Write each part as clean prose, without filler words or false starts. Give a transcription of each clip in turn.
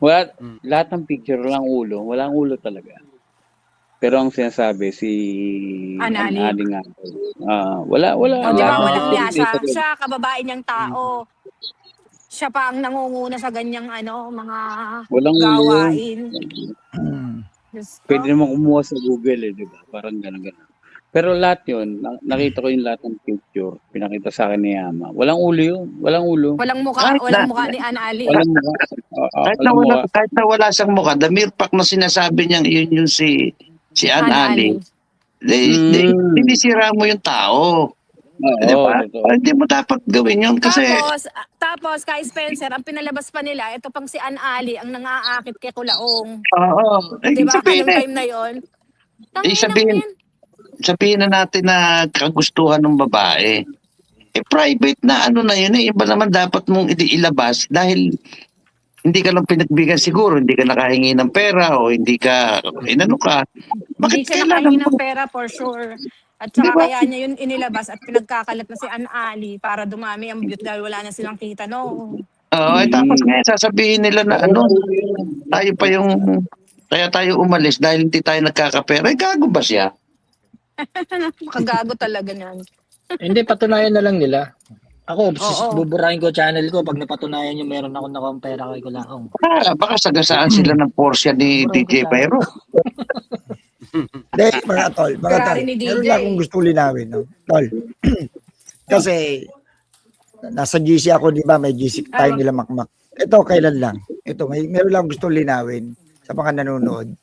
Wala, lahat ng picture walang ulo talaga. Pero ang sinasabi si Anali. Anali nga, wala O, di ba lahat ng walang picture niya siya? hindi Siya, kababae niyang tao. Siya pa ang nangunguna sa ganyang mga walang ulo yun. gawain. Diyos Pwede ko. naman kumuha sa Google di ba? Parang gano'n. Pero lahat yun, nakita ko yung lahat ng picture, pinakita sa akin ni Yama. Walang ulo yun, walang ulo. Walang Kahit mukha ni Anali. Walang mukha. Walang mukha. kahit na wala siyang mukha, the mere fact na sinasabi niyang yun yung si Anali, sinisira mo yung tao. Di Oo, ba? totoo. Hindi mo dapat gawin yun kasi Tapos kay Spencer, ang pinalabas pa nila, ito pang si Anali ang nangaakit kay Kulaong. Di ba? Anong time na yon? Sabihin na natin na kagustuhan ng babae. Private na na yun Iba naman dapat mong ilabas dahil hindi ka lang pinagbigyan siguro, hindi ka nakahingi ng pera o hindi ka, ka. Hindi siya nakahingi ng pera for sure. At saka kaya niya yun inilabas at pinagkakalat na si Anali para dumami ang views dahil wala na silang kita, no? Tapos ngayon sasabihin nila na tayo pa yung, kaya tayo umalis dahil hindi tayo nagkakapera. Gago ba siya? Kagago talaga niyan. Hindi, patunayan na lang nila. Ako, buburahin ko channel ko pag napatunayan yung meron ako nakong pera kay Kulaong. Baka sagasaan sila ng Porsche ni DJ Pyro. Hindi, mga tol, meron lang akong gusto linawin, no? Tol. Kasi, nasa GC ako, di ba? May GC time nila makmak. Ito, kailan lang. Ito, meron lang gusto linawin sa mga nanonood.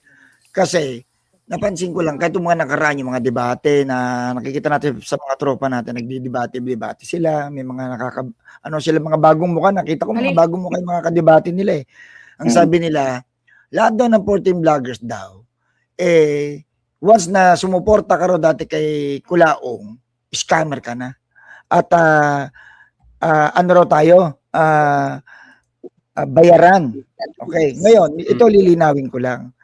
Kasi, napansin ko lang, kahit yung mga nakaraan, yung mga debate na nakikita natin sa mga tropa natin, nagdidebate sila, may mga sila mga bagong mukha, nakita ko mga bagong mukha yung mga kadebate nila eh. Ang sabi nila, lahat daw ng 14 vloggers daw, once na sumuporta ka raw dati kay Kulaong, scammer ka na. At ano raw tayo? Bayaran. Okay. Ngayon, ito lilinawin ko lang.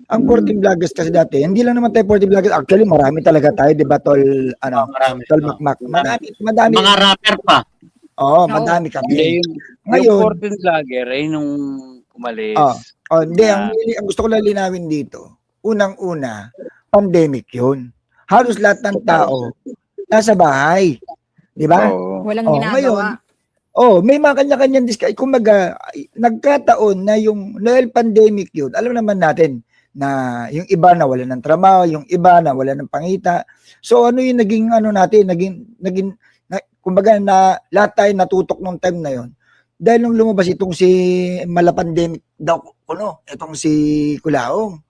Ang 14 vloggers kasi dati, hindi lang naman tayo 14 vloggers. Actually, marami talaga tayo, di ba, Tol Makmak? Madami. Mga rapper pa. Oo, madami kami. Ngayon, yung 14 vlogger ay nung umalis. Hindi, ang gusto ko lang linawin dito, unang-una, pandemic yun. Halos lahat ng tao nasa bahay. Di ba? Walang ginagawa. Ngayon, may mga kanya-kanyang discount. Kumaga, nagkataon na yung dahil pandemic yun, alam naman natin na yung iba na wala ng trabaho, yung iba na wala ng pangita. So ano yung naging natin, kumbaga na lahat tayo natutok nung time na yon. Dahil nung lumabas itong si malapandemic daw, itong si Kulaong.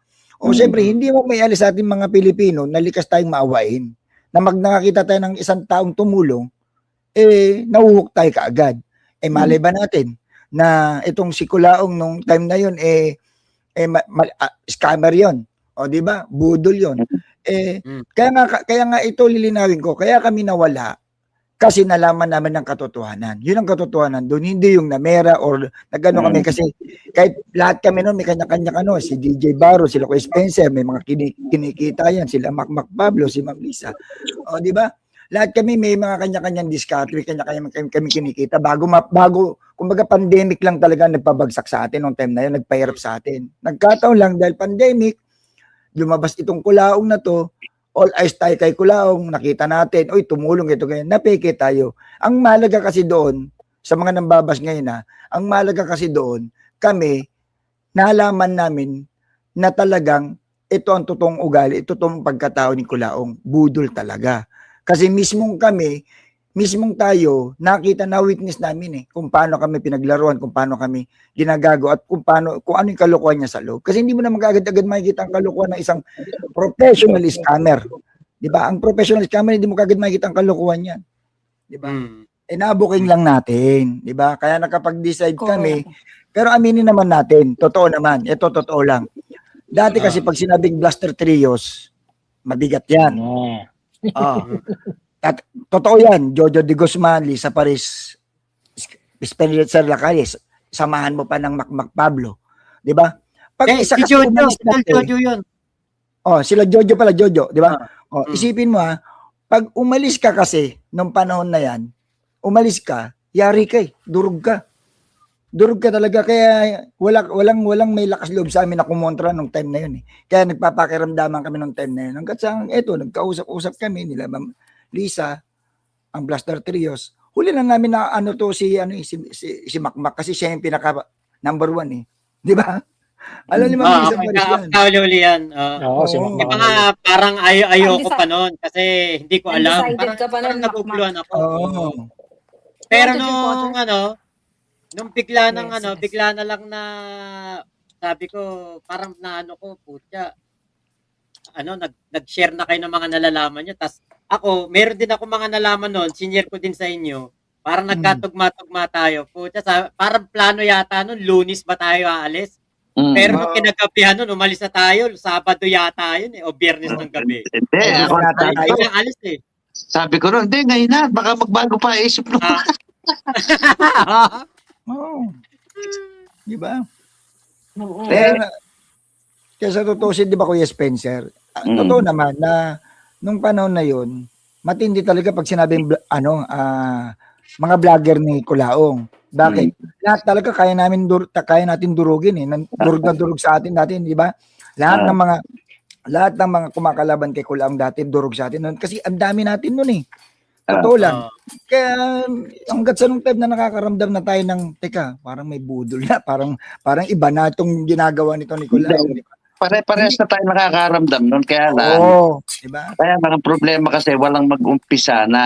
Siyempre, hindi mo may alis sa ating mga Pilipino na likas tayong maawain. Na nakakita tayo ng isang taong tumulong, nahuhuk tayo kaagad. Malay ba natin na itong si Kulaong nung time na yon scammer yon, di ba? Budol yon. Kaya nga ito lilinawin ko, kaya kami nawala kasi nalaman namin ng katotohanan. Yun ang katotohanan doon, hindi yung namera or nagano kami kasi kahit lahat kami noon may kanya-kanya si DJ Baro, sila ko Spencer, may mga kinikita yan, sila Makmak Pablo, si Ma'am Lisa. Di ba? Lahat kami may mga kanya-kanyang discount, may kanya-kanya kami kinikita bago kumbaga pandemic lang talaga nagpabagsak sa atin nung time na yun, nagpahirap sa atin. Nagkataon lang dahil pandemic, lumabas itong Kulaong na to, all eyes tayo kay Kulaong, nakita natin, tumulong ito ganyan, napeke tayo. Ang mahalaga kasi doon, sa mga nambabas ngayon ang mahalaga kasi doon, kami, nalaman namin na talagang ito ang totoong ugali, ito totoong pagkatao ni Kulaong, budol talaga. Kasi mismong tayo, nakita na witness namin kung paano kami pinaglaruan, kung paano kung ano yung kalokohan niya sa loob. Kasi hindi mo naman agad-agad makikita ang kalokohan ng isang professional scammer. Di ba? Ang professional scammer, hindi mo agad makikita ang kalokohan niya. Di ba? Nabuking lang natin. Di ba? Kaya nakapag-decide kami. Pero aminin naman natin, totoo naman. Ito, totoo lang. Dati kasi pag sinabing Blaster Trios, mabigat yan. At totoo yan, Jojo de Guzman, Lisa Paris, Spencer Lacalle, samahan mo pa ng Makmak Pablo. Di ba? Pag isa kasi Jojo yun. Sila Jojo pala, Jojo, di ba? Isipin mo pag umalis ka kasi nung panahon na yan, yari ka durug ka. Durog ka talaga kaya walang may lakas loob sa amin na kumontra nung time na yun eh. Kaya nagpapakiramdaman kami nung time na yun. Hanggat sa eto nagkausap-usap kami nila Ma'am Lisa, ang Blaster Trios. Huli lang namin na ano to si Makmak kasi siya yung pinaka number 1 eh. Di ba? Alam ni Ma'am Lisa Paris yan. Uli yan. Oo, si Oo. Di Makmak. ba nga, parang ayoko pa noon kasi hindi ko alam. Undecided ka pa Parang nun, naguguluhan ako. Oo. Pero Potter, nung bigla ng Yes. bigla na lang na sabi ko, parang naano ko, putya, nag-share na kayo ng mga nalalaman nyo. Tas ako, meron din ako mga nalaman noon, sinare ko din sa inyo. Parang nagkatugma-tugma tayo. Putya, parang plano yata noon, Lunes ba tayo aalis? Pero nung kinagabihan nun, umalis na tayo, Sabado yata yun o Biyernes ng gabi. Hindi, Kaya ako, tayo. Biglang alis eh. sabi ko nun, hindi, ngayon na, baka magbago pa isip mo. Oo. Di ba? Oo. Kaya sa tutusin, di ba Kuya Spencer? Totoo naman na nung panahon na yun, matindi talaga pag sinabing mga vlogger ni Kulaong. Bakit? Lahat talaga kaya natin durugin eh. Durug na durug sa atin dati, di ba? Lahat ng mga kumakalaban kay Kulaong dati durug sa atin. Kasi ang dami natin nun eh. Totoo lang. Kaya hanggat sa nung time na nakakaramdam na tayo ng, teka, parang may budol na, parang iba na itong ginagawa nito ni Kulaong. Di ba? Pare-parehas na tayo nakakaramdam nun, kaya lang. Oo, di ba? Kaya lang ang problema kasi walang mag-umpisa na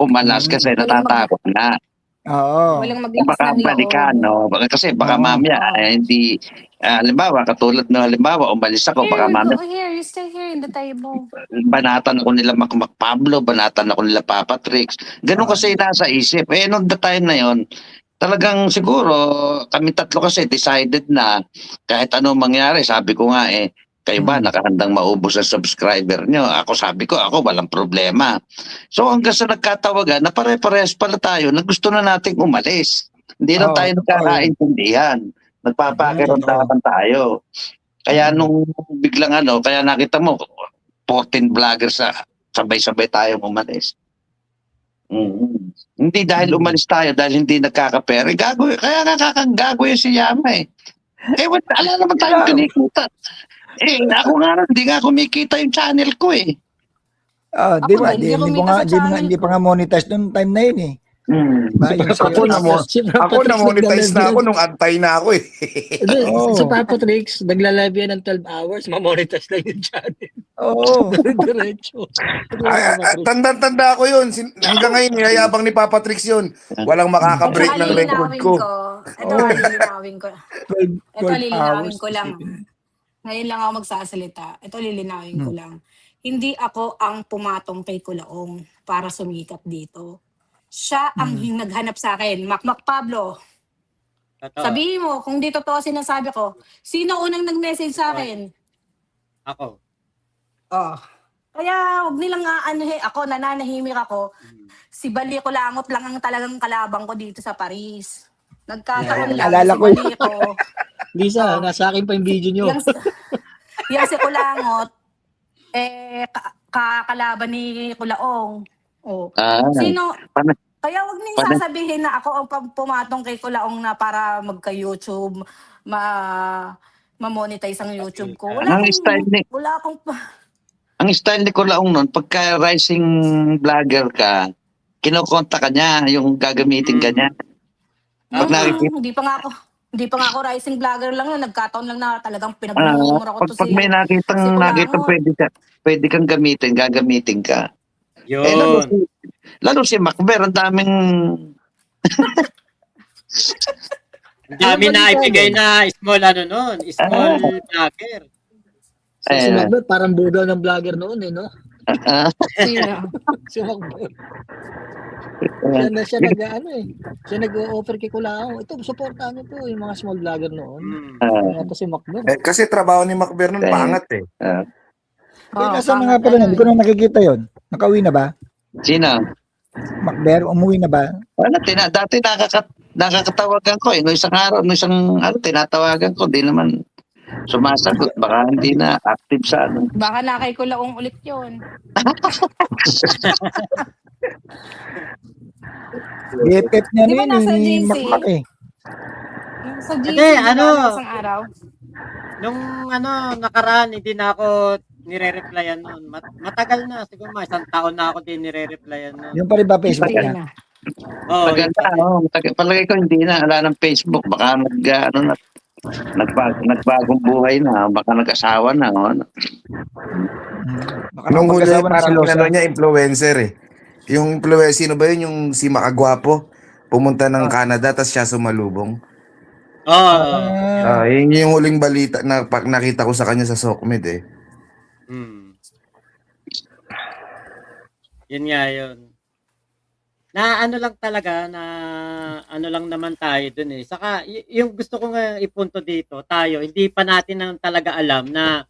umalas kasi natatakot na. Oo. Walang Baka maglakas ng balikan, loob. no? Kasi baka mamaya, hindi, halimbawa, katulad no, halimbawa, umalis ako, baka mamaya, Here, you stay here in the table. banatan ako nila Mac Pablo, banatan ako nila Papa Trix. Ganun kasi nasa isip. Nung the time na yon, talagang siguro, kami tatlo kasi decided na kahit ano mangyari, sabi ko nga kayo ba nakahandang maubos ang subscriber nyo? Ako sabi ko, ako walang problema. So hanggang sa nagkatawagan, na pare-parehas pala tayo na gusto na nating umalis. Hindi lang tayo nagkakaintindihan. Nagpapakiramdaman tayo. Kaya nung biglang kaya nakita mo, 14 vloggers sabay-sabay tayo umalis. Hindi dahil umalis tayo, dahil hindi nagkakapera. Kaya nakakagago yung si Yama eh. Wala naman tayong kinikita. Ako nga rin, hindi nga kumikita yung channel ko eh. Di ba? Ako Hindi pa nga monetize noong time na yun eh. Ako na-monetize na ako nung antay na ako eh. Si Papa Trix, nagla-live yan ng 12 hours, ma-monetize lang yung channel. Oo. Diretso. Tanda-tanda ako yun. Hanggang ngayon, niyayabang ni Papa Trix yun. Walang makaka-break ng record ko. Ito lilinawin ko. Ito lilinawin ko lang. Ngayon lang ako magsasalita. Ito lilinawin ko lang. Hindi ako ang pumatong kay Kulaong para sumikat dito. Siya ang naghanap sa akin. Makmak Pablo. Sabihin mo, kung di totoo sinasabi ko, sino unang nag-message sa akin? Ako. Kaya huwag nilang ako, nananahimik ako. Si Bali Kulangot lang ang talagang kalabang ko dito sa Paris. Nagkataon lang Alala si ko Bali ko. Lisa, nasa akin pa yung video nyo. Yung si Kulangot, kakalaban ni Kulaong. Sino? Kaya wag niyong sasabihin na ako ang pumatong kay Kulaong na para magka-YouTube, ma-monetize ang YouTube ko. Ang style ni Kulaong nun, pagka rising vlogger ka, kinokonta ka niya, yung gagamitin ka niya. Pag nakikita, Hindi pa nga ako rising vlogger lang yun. Nagkataon lang na talagang pinagmumura ko to pag may nakitang pwede kang gamitin, gagamitin ka. Yun. Lalo si Macber, ang daming Dami na ibigay na small small vlogger. Si Macbeth, parang bugaw ng vlogger noon no? Si Macbeth. Siya siya nag-offer kay Kulaong. Ito, supportahan niyo po yung mga small vlogger noon. Ito si Macbeth. Kasi trabaho ni Macber nun pangat eh. Nasaan na nga pala hindi ko na nakikita yon. Nakauwi na ba? Sino? Macber, umuwi na ba? Dati nakakatawagan ko no isang araw, tinatawagan ko, di naman sumasagot, baka hindi na active sa Baka na kay Kulaong ulit yun. BFF niya Di ba nasa ni JC? Macmac eh. Yung sa GC, Hindi, di ba, ano, nung isang araw? nung nakaraan, hindi na ako nire-replyan nun. Matagal na, siguro isang taon na ako din nire-replyan nun. Yung pa rin ba Facebook Hindi niya? na. Oo, Maganda, palagay ko hindi na, wala ng Facebook. Baka nagbagong buhay na, baka nag-asawa na. Ano. Baka Nung huli, napag-asawa ng parang selosa. ano niya, influencer eh. Yung influencer, sino ba yun? Yung si Makagwapo. Pumunta ng Canada, tapos siya sumalubong. Oo. Yun yung huling balita na nakita ko sa kanya sa Sokmed eh. Yun nga yun. Na ano lang talaga, na ano lang naman tayo dun eh. Saka, yung gusto ko nga ipunto dito, tayo, hindi pa natin nang talaga alam na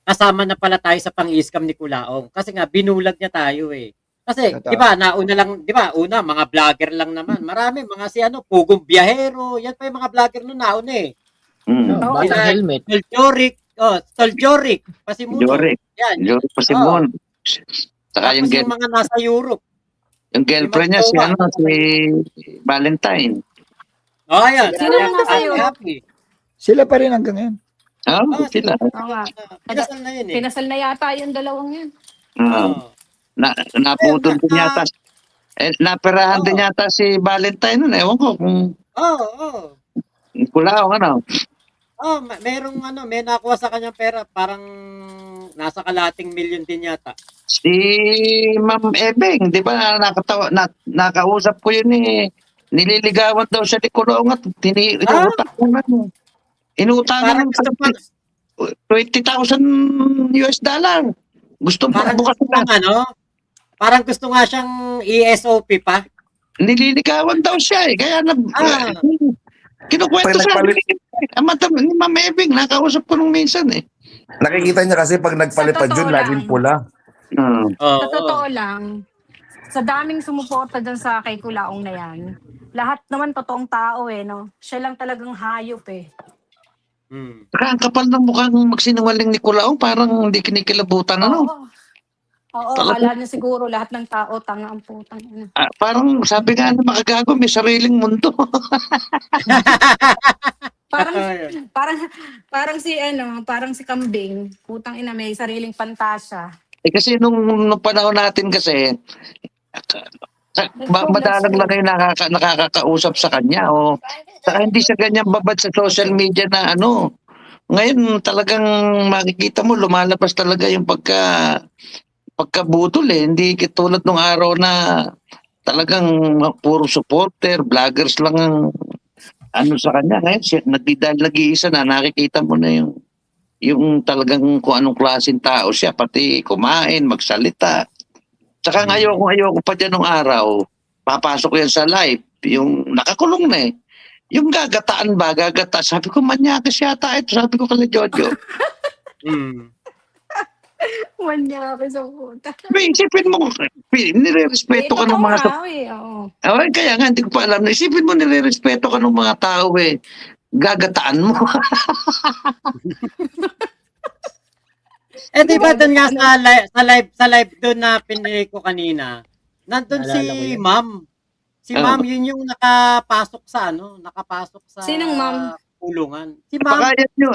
kasama na pala tayo sa pang-i-scam ni Kulaong. Kasi nga, binulag niya tayo eh. Kasi, Totoo. di ba, nauna lang, di ba, una, mga vlogger lang naman. Marami, mga si Pugong Biyahero, yan pa yung mga vlogger nun nauna eh. Oo. Batang helmet. Stoljoric, Pasimuno. Jorik. Yan. Jorik pa si Mon. Saka Tapos yung mga nasa Europe. yung girlfriend niya, si Valentine. Oh, yan. Sino yung nasa Europe? Sila pa rin hanggang ngayon. Sila. Oo nga. Pinasal na yun eh. Pinasal na yata yung dalawang yun. Oo. Naputol din yata. Naperahan din yata si Valentine nun. Ewan ko kung Oo. Kulaong ano. May nakuha sa kanyang pera, parang nasa kalating milyon din yata. Si Ma'am Ebeng, di ba nakausap ko yun eh. Nililigawan daw siya ni Kulaong at inuutangan ng Parang gusto pa, $20,000. Gusto parang bukas gusto na. parang gusto nga siyang ESOP pa. Nililigawan daw siya eh. Kaya kinukwento Pag sa akin. Ni Ma'am Ebing, nakausap ko nung minsan eh. Nakikita niya kasi pag nagpalipad Sa yun, totoo laging lang. pula. Oo. Sa totoo lang, sa daming sumuporta dyan sa kay Kulaong na yan, lahat naman totoong tao eh, no? Siya lang talagang hayop eh. Saka ang kapal ng mukhang magsinungaling ni Kulaong, parang hindi kinikilabutan ano. Oo, Talaga? akala niya siguro lahat ng tao tanga ang putang ina. Parang sabi nga na makagago, may sariling mundo. Parang parang si Kambing, putang ina, may sariling pantasya. Kasi nung panahon natin kasi, madalang lang kayo nakakausap sa kanya. Saka hindi siya ganyan babad sa social media na ano. Ngayon talagang makikita mo, lumalabas talaga yung pagkabutol eh. Hindi katulad nung araw na talagang puro supporter, vloggers lang ang ano sa kanya. Ngayon siya nag-iisa na, nakikita mo na yung talagang kung anong klaseng tao siya, pati kumain, magsalita. Tsaka ayoko pa dyan nung araw, papasok yan sa live, yung nakakulong na eh. Yung gagata. Sabi ko, manyakas yata ito. Sabi ko kala Jojo. Manyakas sa puta. Isipin mo, nire-respeto ka ng mga kaya nga, hindi ko pa alam. Isipin mo, nire-respeto ka ng mga tao eh. Gagataan mo. Di ba doon nga sa live doon na pinili ko kanina, nandun si Ma'am. Si Ma'am yun yung nakapasok sa Sinong Ma'am? Kulungan. Si Ma'am.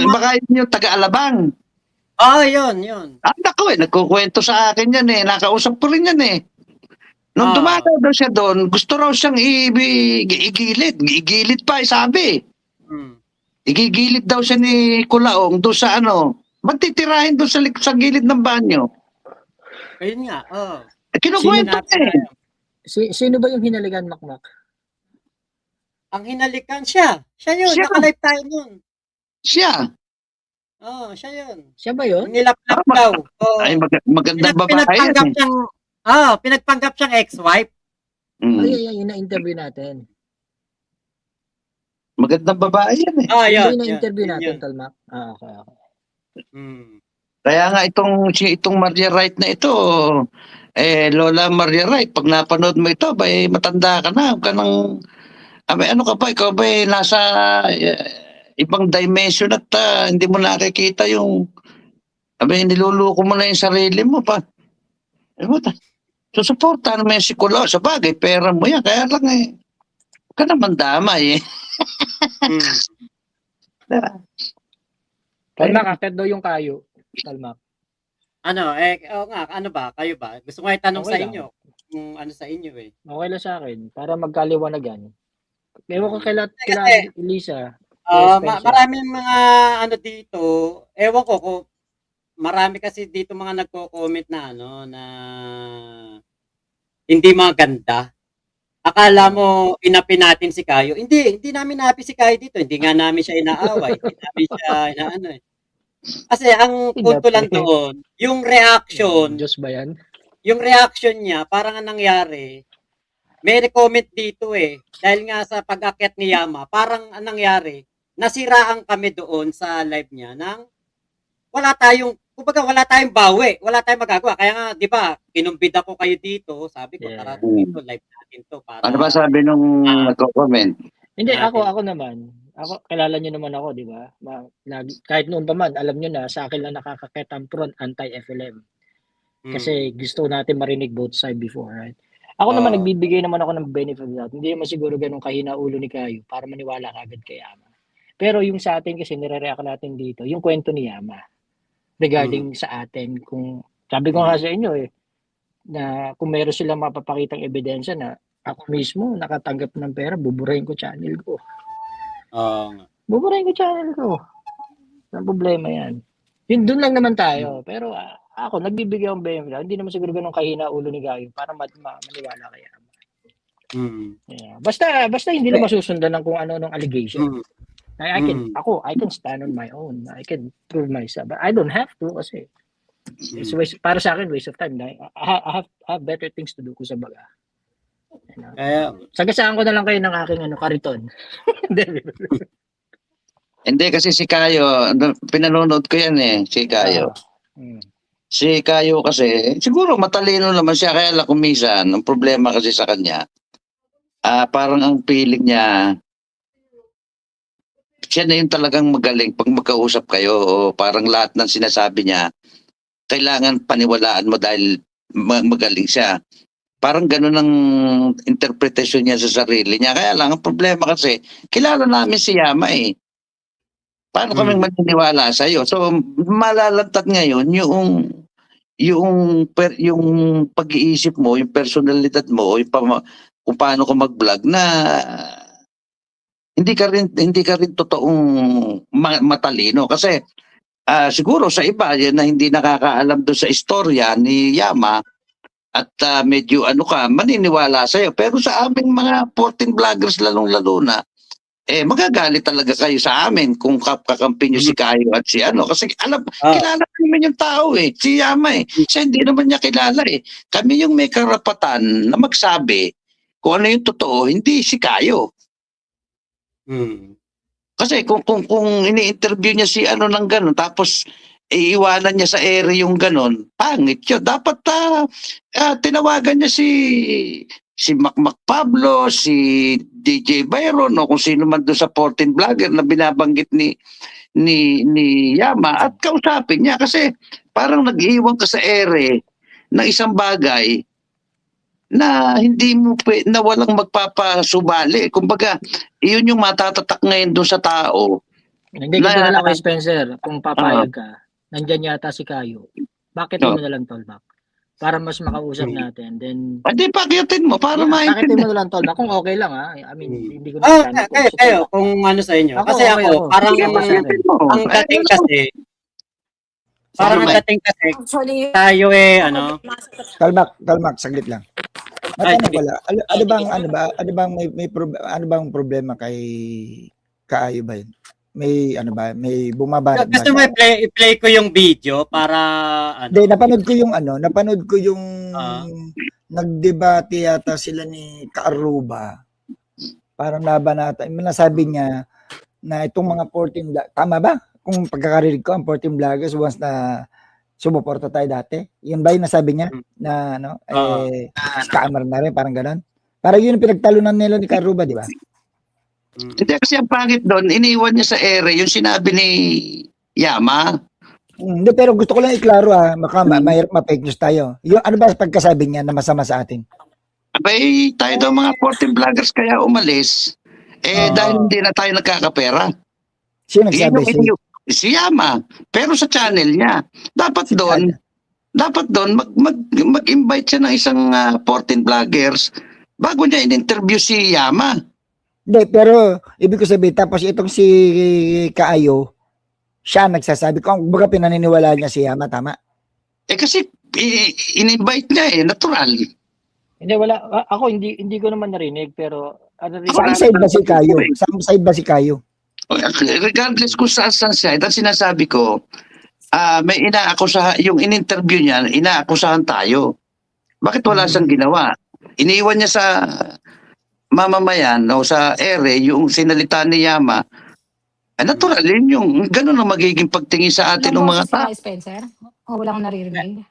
Baka yun yung taga-Alabang. Yun. Nako nagkukwento sa akin yan eh. Nakausap ko rin yan eh. Nung dumadaw daw siya doon, gusto raw siyang igilid. Igilid pa, sabi. Igigilid daw siya ni Kulaong doon sa magtitirahin doon sa gilid ng banyo. Ayun nga, Kinukwento eh. Sino ba yung hinalikan, Makmak? Ang hinalikan siya. Siya yun, naka-live tayo nun. Siya. Siya yun. Siya ba yun? Nilap-lap daw. Ay, magandang babae yan eh. Pinagpanggap siyang ex-wife. Ay, yun na-interview natin. Magandang babae yan eh. Yun na-interview natin, Talmak. Okay. Kaya nga itong Maria Wright na ito, Lola Maria Wright, pag napanood mo ito, matanda ka na. Ano ka pa, ikaw ba nasa ibang dimension at hindi mo nakikita niluluko mo na yung sarili mo pa. Susuportahan mo yung sikulaw. Sa bagay, pera mo yan. Kaya lang huwag ka naman damay eh. Talmak, akit daw yung kayo. Talmak. Ano, oo nga, ano ba, kayo ba? Gusto ko nga itanong Okay sa lang. inyo, kung ano sa inyo eh. Okay lang sa akin. Para magkaliwanagan. Ewan ko kila Kasi, Elisa. Spencer. maraming mga ano dito, ewan ko kung marami kasi dito mga nagko-comment na ano, na hindi maganda. Akala mo inapi natin si Kayo. Hindi namin inapi si Kayo dito. Hindi nga namin siya inaaway. Hindi namin siya inaano eh. Kasi ang punto lang doon, yung reaction, Diyos ba yan? yung reaction niya, parang ang nangyari, may comment dito eh. Dahil nga sa pag-akyat ni Yama, parang ang nangyari, nasiraan kami doon sa live niya ng wala tayong bawi, wala tayong magagawa. Kaya nga, di ba, kinumbida ko kayo dito, sabi ko, tara dito, live natin to. Para, Ano ba sabi nung nagko-comment? Hindi, Natin. ako naman. Ako, kilala niyo naman ako, di ba? Kahit noon pa man, alam niyo na, sa akin lang nakakakit ang front anti-FLM. Kasi gusto natin marinig both side before, right? Ako naman, nagbibigay naman ako ng benefit of that. Hindi naman siguro ganun kahina ulo ni Kayo para maniwala ka agad kay Yama. Pero yung sa atin kasi nire-react natin dito, yung kwento ni Yama regarding sa atin. Kung sabi ko nga sa inyo na kung meron silang mapapakitang ebidensya na ako mismo nakatanggap ng pera, buburahin ko channel ko. Buburahin ko channel ko. Ang problema yan. Yun, doon lang naman tayo. Pero ako, nagbibigay akong benefit. Hindi naman siguro ganun kahina ulo ni Gayo para maniwala kaya. Yeah. Basta hindi na masusundan ng kung ano ng allegation. I can stand on my own. I can prove myself. But I don't have to kasi it's para sa akin, waste of time. I have better things to do ko sa baga. Sagasaan ko na lang kayo ng aking kariton. Hindi kasi si Kayo, pinanonood ko yan si Kayo. Si Kayo kasi, siguro matalino naman siya, kaya lang kumisan. Ang problema kasi sa kanya, parang ang feeling niya, siya na yung talagang magaling pag magkausap kayo o parang lahat ng sinasabi niya, kailangan paniwalaan mo dahil magaling siya. Parang ganun ang interpretasyon niya sa sarili niya. Kaya lang, ang problema kasi, kilala namin si Yama Paano kaming maniniwala sa iyo? So malalantad ngayon yung pag-iisip mo, yung personalidad mo, kung paano ka mag-vlog na hindi ka rin totoong matalino kasi siguro sa iba yan na hindi nakakaalam doon sa istorya ni Yama at medyo maniniwala sa iyo, pero sa aming mga 14 vloggers lalong-lalo na magagalit talaga kayo sa amin kung kakampi nyo si Kayo at si kasi kilala namin yung tao si Yama siya hindi naman niya kilala kami yung may karapatan na magsabi kung ano yung totoo, hindi si Kayo. Kasi kung ini-interview niya si ng gano'n tapos iiwanan niya sa ere yung gano'n, pangit yun. Dapat tinawagan niya si Macmac Pablo, si DJ Byron, o kung sino man doon sa 14 vlogger na binabanggit ni Yama at kausapin niya kasi parang nag-iwan ka sa ere ng isang bagay na hindi mo na walang magpapasubali. Kumbaga, iyon yung matatatak ngayon doon sa tao. Hindi ko na lang kay Spencer, kung papayag ka, nandyan yata si Kayo. Bakit mo na lang tallback? Para mas makausap natin. Then hindi, pakiutin mo para maintindihan. Pakiutin mo na lang tallback kung okay lang I mean, hindi ko na kayo kung ano sa inyo. Kasi ako, parang ang dating kasi parang ang dating kasi tayo Talmak, saglit lang. Matanong wala. Ano bang problema kay Kayo ba yun? May may bumabanat ba? Gusto mo i-play ko yung video para Hindi, napanood ko yung nagdebate yata sila ni Kaaruba. Parang labanata. Nasabi niya na itong mga 14 tama ba? Kung pagkakarinig ko, ang 14 vloggers once na sumuporta tayo dati. Yun ba yung nasabi niya? Na scammer na rin, parang gano'n. Parang yun yung pinagtalunan nila ni Kaaruba, di ba? Hindi kasi ang pangit doon, iniwan niya sa ere yung sinabi ni Yama. Hindi, pero gusto ko lang iklaro mahirap ma-fake news tayo. Yung, ano ba pagkasabi niya na masama sa atin? Abay, tayo daw mga 14 vloggers kaya umalis. Dahil hindi na tayo nagkakapera. Sino nagsabi sa'yo? Si Yama. Pero sa channel niya. Dapat doon mag-invite siya ng isang 14 vloggers bago niya in-interview si Yama. Hindi, pero ibig ko sabihin, tapos itong si Kaayo, siya nagsasabi kung baga pinaniniwala niya si Yama, tama? Kasi in-invite niya natural. Hindi, wala. Ako, hindi ko naman narinig, pero Saan side ba si Kayo? Saan side ba si Kayo? Regardless kung saan siya, ito sinasabi ko, may inaakusahan, yung in-interview niya, inaakusahan tayo. Bakit wala siyang ginawa? Iniwan niya sa mamamayan o sa ere yung sinalita ni Yama. Natural yun yung ganun ang magiging pagtingin sa atin ng mga tao. Spencer? O wala akong naririnig?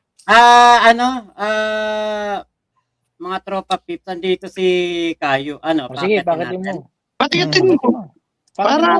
Mga tropa pips, andito si Kayo. sige, pakitin bakit natin. mo? Patigatin mo. Para